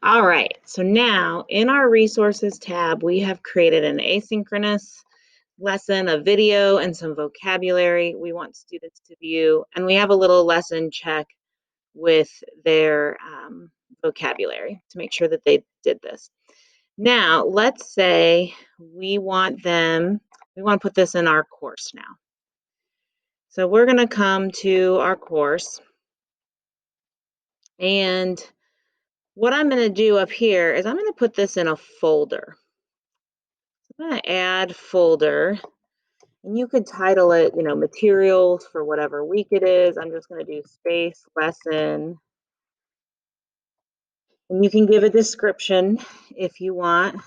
All right, so now in our resources tab, we have created an asynchronous lesson, a video, and some vocabulary we want students to view. And we have a little lesson check with their vocabulary to make sure that they did this. Now, let's say we want to put this in our course now. So we're going to come to our course, and what I'm going to do up here is I'm going to put this in a folder. I'm going to add folder, and you could title it, materials for whatever week it is. I'm just going to do space lesson, and you can give a description if you want.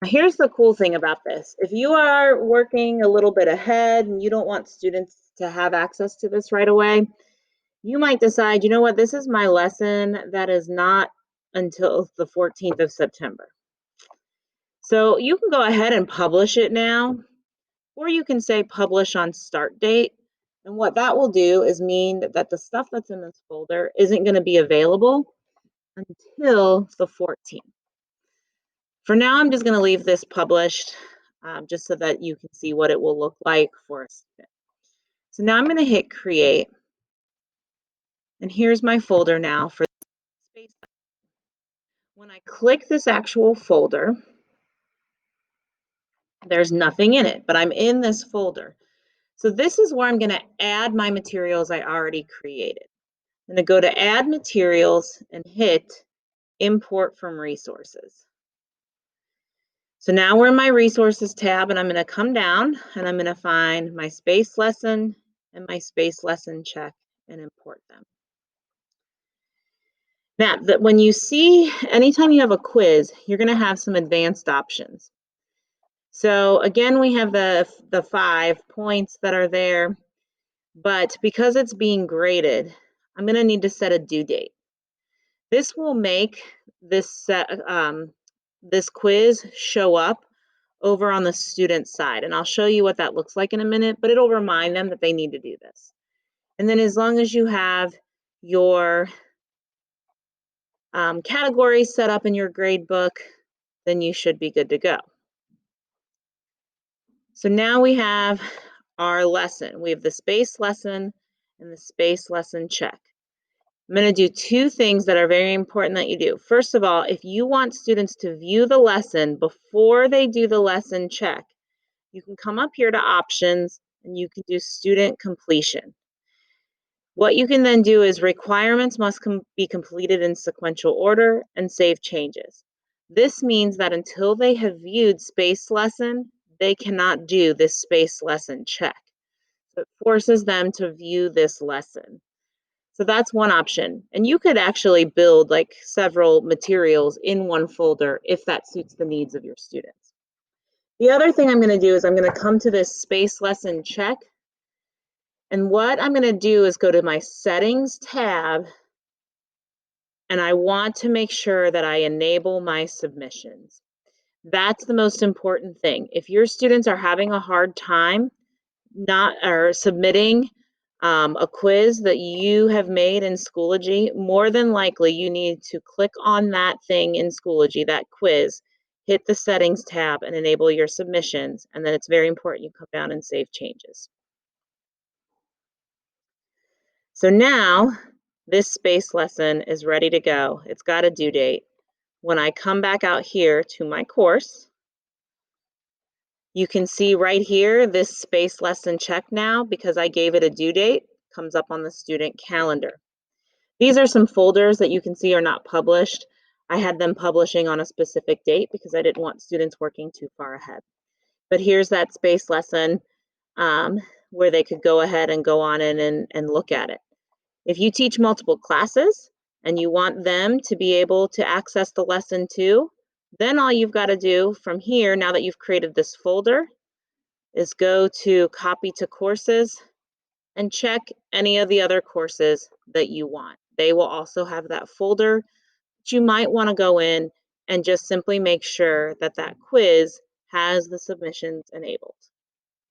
Here's the cool thing about this. If you are working a little bit ahead and you don't want students to have access to this right away, you might decide, you know what, this is my lesson that is not until the 14th of September. So you can go ahead and publish it now, or you can say publish on start date. And what that will do is mean that the stuff that's in this folder isn't going to be available until the 14th. For now, I'm just going to leave this published just so that you can see what it will look like for a student. So now I'm going to hit create. And here's my folder now for space. When I click this actual folder, there's nothing in it, but I'm in this folder. So this is where I'm going to add my materials I already created. I'm going to go to add materials and hit import from resources. So now we're in my resources tab, and I'm going to come down and I'm going to find my space lesson and my space lesson check and import them. Now, when you see, anytime you have a quiz, you're going to have some advanced options. So again, we have the 5 points that are there, but because it's being graded, I'm going to need to set a due date. This will make this quiz show up over on the student side, and I'll show you what that looks like in a minute, but it'll remind them that they need to do this. And then as long as you have your categories set up in your grade book, then you should be good to go. So now we have our lesson. We have the space lesson and the space lesson check. I'm going to do 2 things that are very important that you do. First of all, if you want students to view the lesson before they do the lesson check, you can come up here to options and you can do student completion. What you can then do is requirements must be completed in sequential order and save changes. This means that until they have viewed space lesson, they cannot do this space lesson check. So it forces them to view this lesson. So that's one option. And you could actually build like several materials in one folder if that suits the needs of your students. The other thing I'm going to do is I'm going to come to this space lesson check. And what I'm going to do is go to my settings tab, and I want to make sure that I enable my submissions. That's the most important thing. If your students are having a hard time submitting a quiz that you have made in Schoology, more than likely you need to click on that thing in Schoology, that quiz, hit the settings tab and enable your submissions, and then it's very important you come down and save changes. So now this space lesson is ready to go. It's got a due date. When I come back out here to my course, you can see right here this space lesson check now, because I gave it a due date, comes up on the student calendar. These are some folders that you can see are not published. I had them publishing on a specific date because I didn't want students working too far ahead. But here's that space lesson where they could go ahead and go on in and look at it. If you teach multiple classes and you want them to be able to access the lesson too, then all you've got to do from here, now that you've created this folder, is go to copy to courses and check any of the other courses that you want. They will also have that folder, but you might want to go in and just simply make sure that that quiz has the submissions enabled.